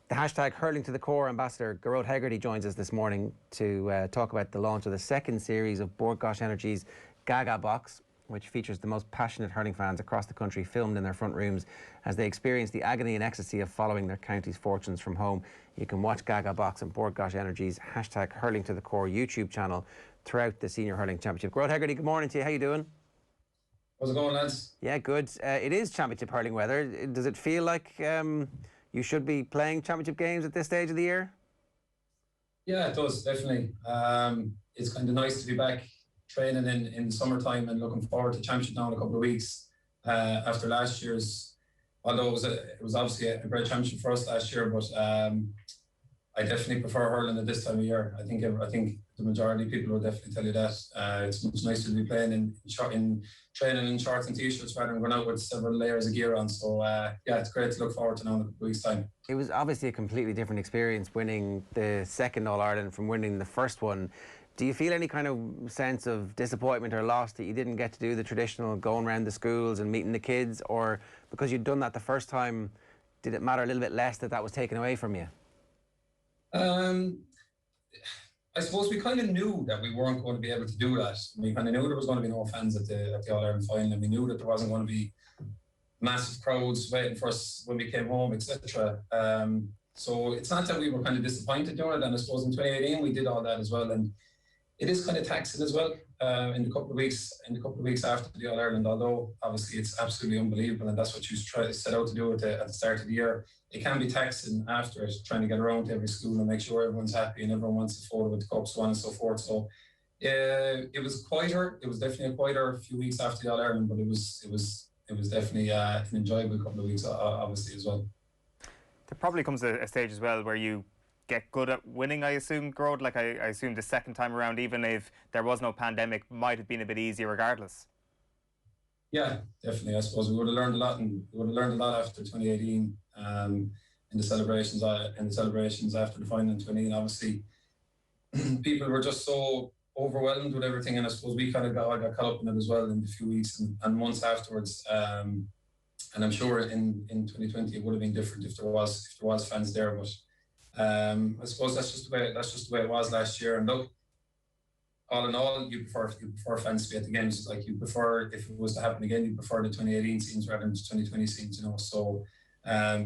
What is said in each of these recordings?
The hashtag Hurling to the Core ambassador Gearoid Hegarty joins us this morning to talk about the launch of the second series of Gáis Energy's GAAGAABox, which features the most passionate hurling fans across the country filmed in their front rooms as they experience the agony and ecstasy of following their county's fortunes from home. You can watch GAAGAABox and Gáis Energy's hashtag Hurling to the Core YouTube channel throughout the Senior Hurling Championship. Gearoid Hegarty, good morning to you. How you doing? How's it going, lads? Yeah, good. It is championship hurling weather. Does it feel like you should be playing championship games at this stage of the year? Yeah, it does, definitely. It's kind of nice to be back training in summertime and looking forward to championship now in a couple of weeks. After last year's, although it was obviously a great championship for us last year, but I definitely prefer hurling at this time of year. I think the majority of people will definitely tell you that. It's much nicer to be playing in training in shorts and t-shirts rather than going out with several layers of gear on. So yeah, it's great to look forward to now in a couple of weeks' time. It was obviously a completely different experience winning the second All-Ireland from winning the first one. Do you feel any kind of sense of disappointment or loss that you didn't get to do the traditional going around the schools and meeting the kids, or because you'd done that the first time, did it matter a little bit less that was taken away from you? I suppose we kind of knew that we weren't going to be able to do that. We kind of knew there was going to be no fans at the All-Ireland final, and we knew that there wasn't going to be massive crowds waiting for us when we came home, etc. So it's not that we were kind of disappointed doing it, and I suppose in 2018 we did all that as well, and it is kind of taxing as well in the couple of weeks after the All-Ireland, although obviously it's absolutely unbelievable and that's what you set out to do at the start of the year. It can be taxing after it, trying to get around to every school and make sure everyone's happy and everyone wants a photo with the cups, so on and so forth. So it was quieter. It was definitely a quieter few weeks after the All-Ireland, but it was definitely an enjoyable couple of weeks, obviously, as well. There probably comes a stage as well where you get good at winning, I assume, Gearoid. Like I assume the second time around, even if there was no pandemic, might have been a bit easier regardless. Yeah, definitely. I suppose we would have learned a lot, and we would have learned a lot after 2018 in the celebrations after the final in 2018. Obviously, people were just so overwhelmed with everything, and I suppose we kind of got caught up in it as well in the few weeks and months afterwards. And I'm sure in 2020 it would have been different if there was fans there, but I suppose that's just the way it was last year. And look, all in all, you prefer fans to be at the games. Like, you prefer, if it was to happen again, you prefer the 2018 scenes rather than the 2020 scenes, you know. So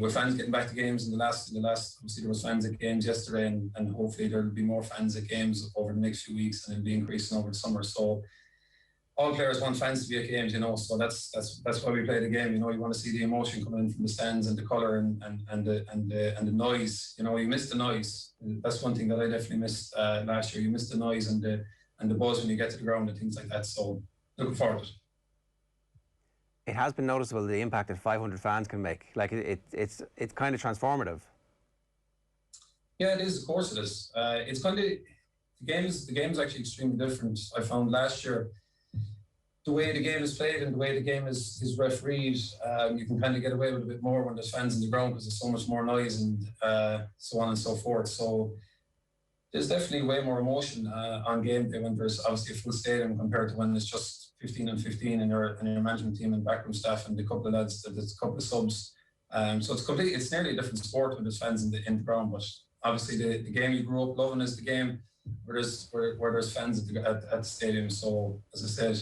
with fans getting back to games in the last obviously there was fans at games yesterday, and hopefully there'll be more fans at games over the next few weeks, and it'll be increasing over the summer. So all players want fans to be at games, you know, so that's why we play the game. You know, you want to see the emotion coming in from the stands and the colour and the noise. You know, you miss the noise. That's one thing that I definitely missed last year. You miss the noise and the buzz when you get to the ground and things like that. So looking forward to it. It has been noticeable the impact that 500 fans can make. Like it's kind of transformative. Yeah, it is. Of course, it is. It's kind of the game is actually extremely different. I found last year, the way the game is played and the way the game is refereed, you can kind of get away with a bit more when there's fans in the ground because there's so much more noise and so on and so forth. So there's definitely way more emotion on game day when there's obviously a full stadium compared to when it's just 15 and 15 and your management team and backroom staff and a couple of lads, there's a couple of subs. So it's nearly a different sport when there's fans in the ground. But obviously the game you grew up loving is the game where there's fans at the stadium. So as I said,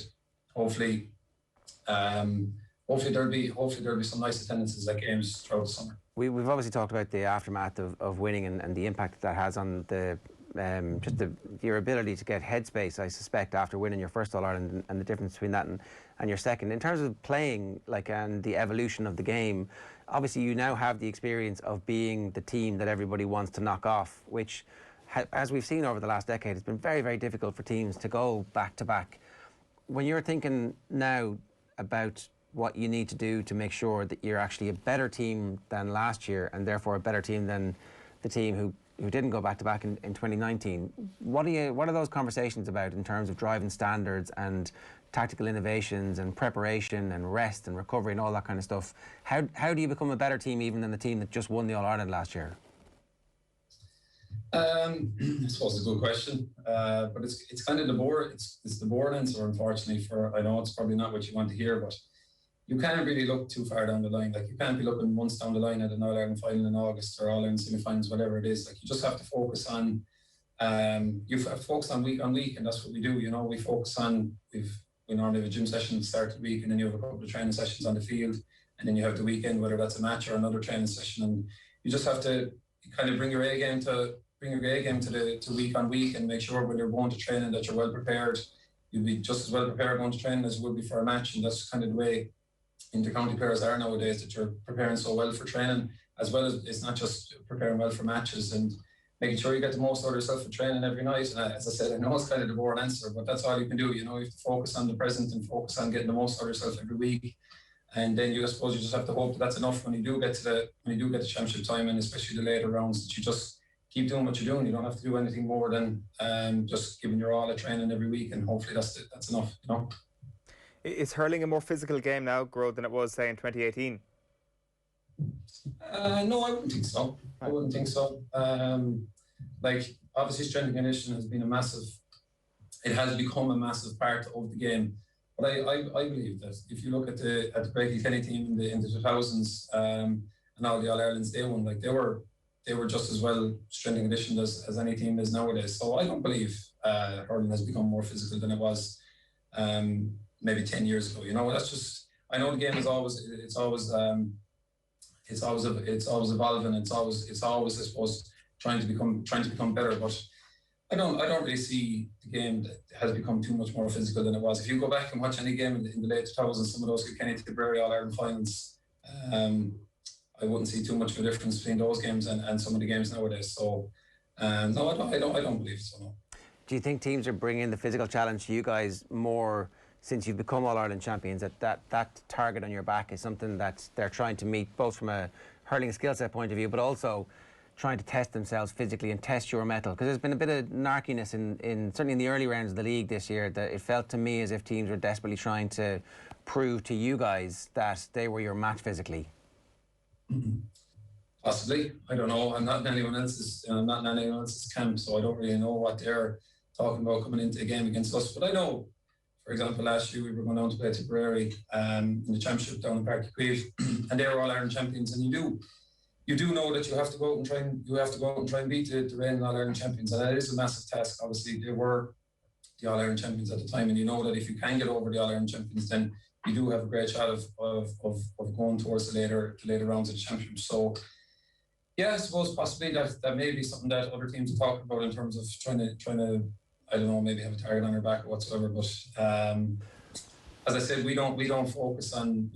hopefully there'll be some nice attendances at games throughout the summer. We've obviously talked about the aftermath of winning and the impact that has on your ability to get headspace, I suspect, after winning your first All-Ireland, and the difference between that and your second. In terms of playing, and the evolution of the game, obviously you now have the experience of being the team that everybody wants to knock off, which, as we've seen over the last decade, has been very, very difficult for teams to go back-to-back. When you're thinking now about what you need to do to make sure that you're actually a better team than last year, and therefore a better team than the team who didn't go back-to-back in 2019, what are those conversations about in terms of driving standards and tactical innovations and preparation and rest and recovery and all that kind of stuff? How do you become a better team even than the team that just won the All-Ireland last year? I suppose it's a good question, but it's kind of the boring answer, unfortunately. I know it's probably not what you want to hear, but you can't really look too far down the line. Like, you can't be looking months down the line at an All-Ireland final in August or All-Ireland semi-finals, whatever it is. Like, you just have to focus on, you have to focus on week, and that's what we do. You know, we focus on, we normally have a gym session at the start of the week, and then you have a couple of training sessions on the field, and then you have the weekend, whether that's a match or another training session, and you just have to kind of bring your A game to week on week, and make sure when you're going to training that you're well prepared. You'll be just as well prepared going to training as you would be for a match, and that's kind of the way inter-county players are nowadays, that you're preparing so well for training, as well as it's not just preparing well for matches and making sure you get the most out of yourself for training every night. And as I said, I know it's kind of the boring answer, but that's all you can do. You know, you have to focus on the present and focus on getting the most out of yourself every week. And then I suppose you just have to hope that that's enough when you do get to the championship time, and especially the later rounds, that you just keep doing what you're doing. You don't have to do anything more than just giving your all at training every week, and hopefully that's enough. You know. Is hurling a more physical game now, Gearóid, than it was, say, in 2018? No, I wouldn't think so. I wouldn't think so. Like, obviously, strength and conditioning has been it has become a massive part of the game. But I believe that if you look at the Great Kenny team in the 2000s and all the All-Irelands they won, like, they were just as well strength and conditioned as any team is nowadays. So I don't believe hurling has become more physical than it was maybe 10 years ago. You know, that's just, I know the game is always evolving. It's always, I suppose, trying to become better. But I don't really see the game that has become too much more physical than it was. If you go back and watch any game in the late 2000s, some of those Kilkenny Tipperary All-Ireland finals, I wouldn't see too much of a difference between those games and some of the games nowadays. So no, I don't believe so. No. Do you think teams are bringing the physical challenge to you guys more since you've become All-Ireland champions, that target on your back is something that they're trying to meet, both from a hurling skill set point of view, but also trying to test themselves physically and test your mettle? Because there's been a bit of narkiness in certainly in the early rounds of the league this year, that it felt to me as if teams were desperately trying to prove to you guys that they were your match physically. Possibly. I don't know. I'm not in anyone else's camp, so I don't really know what they're talking about coming into a game against us. But I know, for example, last year we were going down to play Tipperary in the championship down in Páirc Uí Chaoimh, and they were All-Ireland champions, and you do know that you have to go out and try and beat the reigning All-Ireland champions, and that is a massive task. Obviously, they were the All-Ireland champions at the time, and you know that if you can get over the All-Ireland champions, then you do have a great shot of going towards the later rounds of the championship. So yeah, I suppose possibly that may be something that other teams are talking about in terms of trying to I don't know, maybe have a target on our back or whatsoever. But as I said, we don't focus on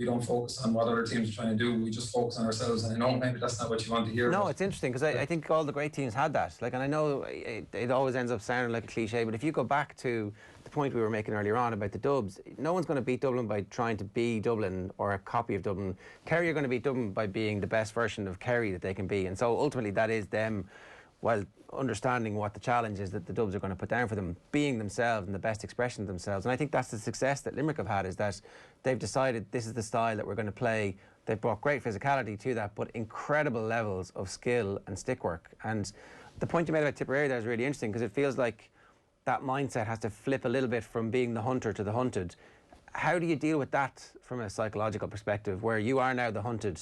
what other teams are trying to do. We just focus on ourselves. And I know maybe that's not what you want to hear. No, it's interesting because I think all the great teams had that. Like, and I know it always ends up sounding like a cliche, but if you go back to the point we were making earlier on about the Dubs, no one's going to beat Dublin by trying to be Dublin or a copy of Dublin. Kerry are going to beat Dublin by being the best version of Kerry that they can be. And so ultimately that is them, while understanding what the challenge is that the Dubs are going to put down for them, being themselves and the best expression of themselves. And I think that's the success that Limerick have had, is that they've decided this is the style that we're going to play. They've brought great physicality to that, but incredible levels of skill and stick work. And the point you made about Tipperary there is really interesting, because it feels like that mindset has to flip a little bit from being the hunter to the hunted. How do you deal with that from a psychological perspective, where you are now the hunted?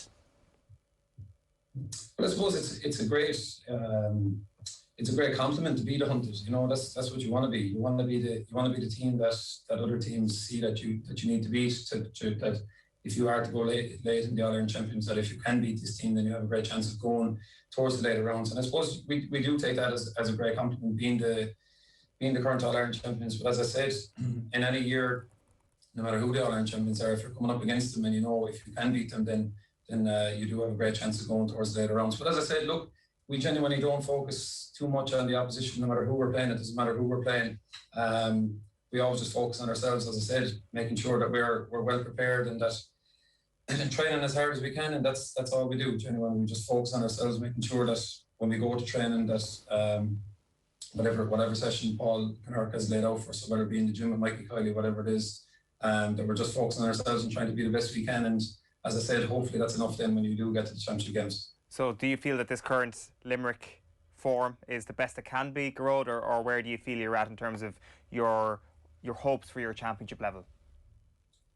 Well, I suppose it's a great compliment to be the hunted. You know, that's what you want to be. You want to be the team that other teams see that you need to beat. That if you are to go late in the All-Ireland Champions, that if you can beat this team, then you have a great chance of going towards the later rounds. And I suppose we do take that as a great compliment, being the current All-Ireland Champions. But as I said, in any year, no matter who the All-Ireland Champions are, if you're coming up against them and you know if you can beat them, then you do have a great chance of going towards the later rounds. But as I said, look, we genuinely don't focus too much on the opposition, no matter who we're playing. It doesn't matter who we're playing. We always just focus on ourselves, as I said, making sure that we're well prepared and training as hard as we can, and that's all we do. Genuinely, we just focus on ourselves, making sure that when we go to training, that whatever session Paul Keane has laid out for us, so whether it be in the gym with Mikey Kiley, whatever it is, that we're just focusing on ourselves and trying to be the best we can. And as I said, hopefully that's enough then when you do get to the championship games. So do you feel that this current Limerick form is the best it can be, Gearóid, or where do you feel you're at in terms of your hopes for your championship level?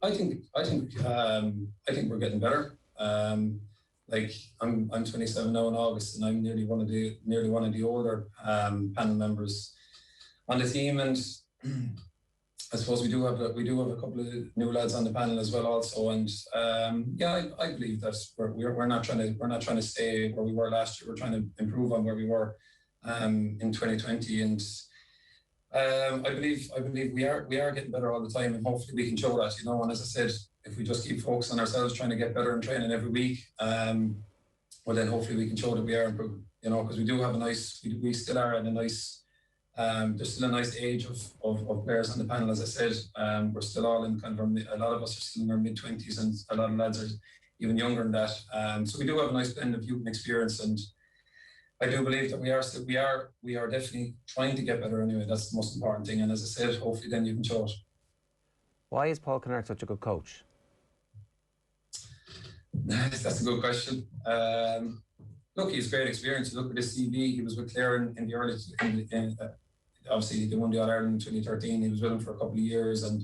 I think we're getting better. Like I'm 27 now in August, and I'm nearly one of the older panel members on the team, and I suppose we do have a couple of new lads on the panel as well also, and yeah, I believe that we're not trying to stay where we were last year. We're trying to improve on where we were in 2020, and I believe we are getting better all the time, and hopefully we can show that, you know. And as I said, if we just keep focusing on ourselves, trying to get better and training every week, well then hopefully we can show that we are improving, you know, because we do have we still are at a nice. There's still a nice age of players on the panel, as I said. We're still all in kind of a lot of us are still in our mid-20s, and a lot of lads are even younger than that. So we do have a nice blend of youth and experience, and I do believe that we are definitely trying to get better anyway. That's the most important thing. And as I said, hopefully then you can show it. Why is Paul Keane such a good coach? That's a good question. Look, he's great experience. Look at his CV. He was with Clare in the early. Obviously, they won the All-Ireland in 2013. He was with them for a couple of years, and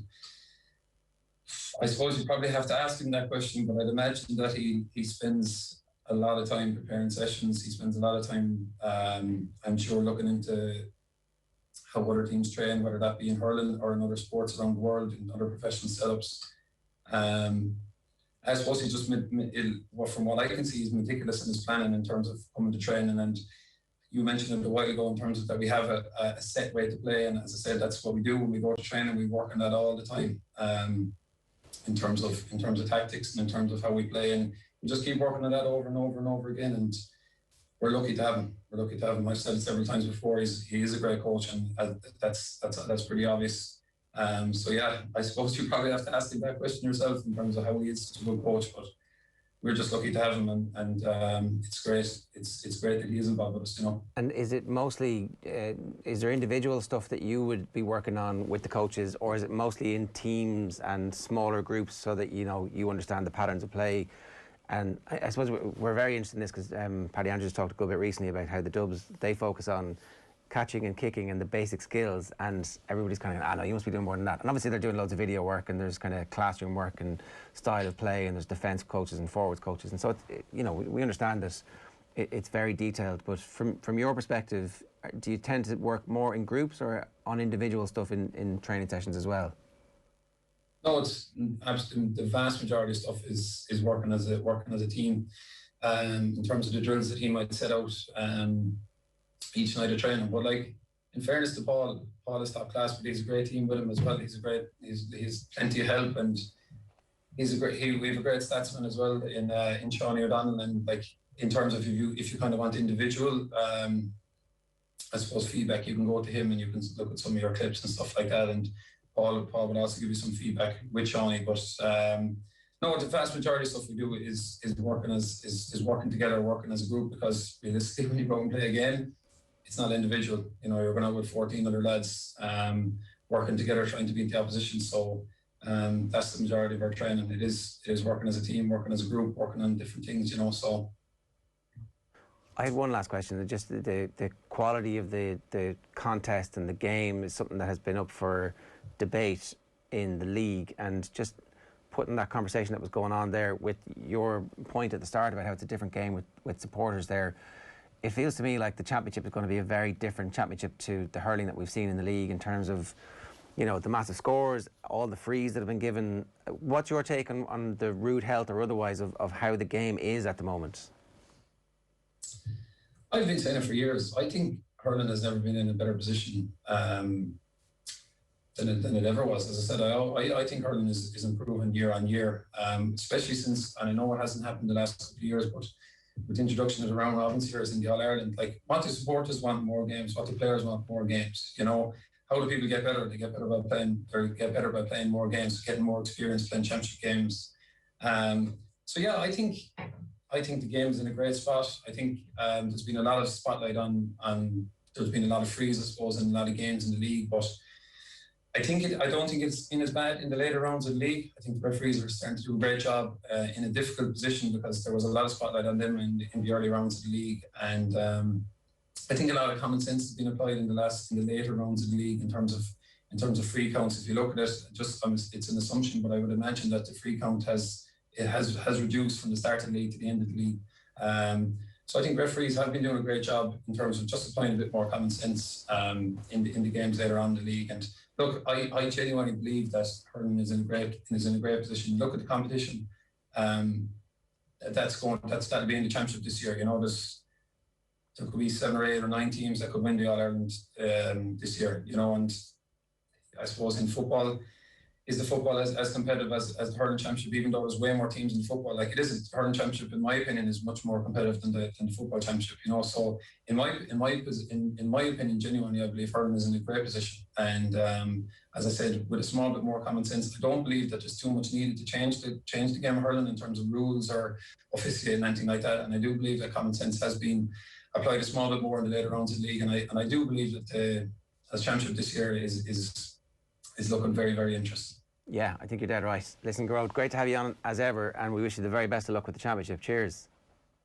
I suppose you probably have to ask him that question. But I'd imagine that he spends a lot of time preparing sessions. He spends a lot of time, I'm sure, looking into how other teams train, whether that be in hurling or in other sports around the world, in other professional setups. I suppose he just, from what I can see, he's meticulous in his planning in terms of coming to training. And you mentioned it a while ago in terms of that we have a set way to play. And as I said, that's what we do when we go to training. We work on that all the time in terms of tactics and in terms of how we play. And we just keep working on that over and over and over again. And we're lucky to have him. We're lucky to have him. I've said it several times before. He is a great coach, and that's pretty obvious. So yeah, I suppose you probably have to ask him that question yourself in terms of how he is such a good coach. But we're just lucky to have him, and it's great. It's great that he is involved with us, you know. And is it mostly is there individual stuff that you would be working on with the coaches, or is it mostly in teams and smaller groups so that you understand the patterns of play? And I suppose we're very interested in this because Paddy Andrews talked a good bit recently about how the Dubs, they focus on catching and kicking and the basic skills, and everybody's kind of, no, you must be doing more than that. And obviously they're doing loads of video work, and there's kind of classroom work and style of play, and there's defence coaches and forwards coaches, and so we understand that it's very detailed. But from your perspective, do you tend to work more in groups or on individual stuff in training sessions as well? No, it's absolutely the vast majority of stuff is working as a team. In terms of the drills that he might set out each night of training, but like, in fairness to Paul is top class, but he's a great team with him as well. He's plenty of help, and we have a great statsman as well in Seanie O'Donnell. And like, in terms of if you kind of want individual, I suppose feedback, you can go to him and you can look at some of your clips and stuff like that. And Paul would also give you some feedback with Seanie. But no, the vast majority of stuff we do is working together, working as a group, because realistically, when you go and play a game, it's not individual. You're going out with 14 other lads working together, trying to beat the opposition. So that's the majority of our training. It is working as a team, working as a group, working on different things. So I had one last question. Just the quality of the contest and the game is something that has been up for debate in the league, and just putting that conversation that was going on there with your point at the start about how it's a different game with supporters there. It feels to me like the championship is going to be a very different championship to the hurling that we've seen in the league in terms of, the massive scores, all the frees that have been given. What's your take on the rude health or otherwise of how the game is at the moment? I've been saying it for years. I think hurling has never been in a better position than it ever was. As I said, I think hurling is improving year on year, especially since, and I know it hasn't happened the last couple of years, but with the introduction of the round robin series in the All-Ireland, like, what do supporters want? More games. What do players want? More games. How do people get better? They get better by playing more games, getting more experience playing championship games. So yeah, I think the game's in a great spot. I think there's been a lot of spotlight on there's been a lot of frees, I suppose, in a lot of games in the league, but I don't think it's been as bad in the later rounds of the league. I think the referees are starting to do a great job in a difficult position, because there was a lot of spotlight on them in the early rounds of the league. And I think a lot of common sense has been applied in the later rounds of the league in terms of in terms of free counts, if you look at it, it's an assumption, but I would imagine that the free count has reduced from the start of the league to the end of the league. So I think referees have been doing a great job in terms of just applying a bit more common sense in the games later on in the league. And look, I genuinely believe that hurling is in a great position. Look at the competition. That'll be in the championship this year. You know, there could be 7 or 8 or 9 teams that could win the All Ireland this year. You know, and I suppose in football, is the football as competitive as the hurling championship? Even though there's way more teams in football, like it isn't. The hurling championship, in my opinion, is much more competitive than the football championship. You know, so in my opinion, genuinely, I believe hurling is in a great position. And as I said, with a small bit more common sense, I don't believe that there's too much needed to change the game of hurling in terms of rules or officiating, anything like that. And I do believe that common sense has been applied a small bit more in the later rounds of the league. And I do believe that the championship this year is looking very, very interesting. Yeah, I think you're dead right. Listen, Gearóid, great to have you on as ever, and we wish you the very best of luck with the championship. Cheers.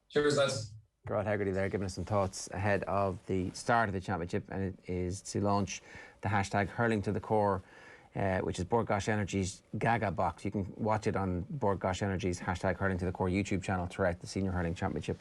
Cheers, lads. Gearoid Hegarty there giving us some thoughts ahead of the start of the championship, and it is to launch the hashtag Hurling to the Core, which is Gáis Energy's GAAGAABox. You can watch it on Gáis Energy's hashtag Hurling to the Core YouTube channel throughout the Senior Hurling Championship.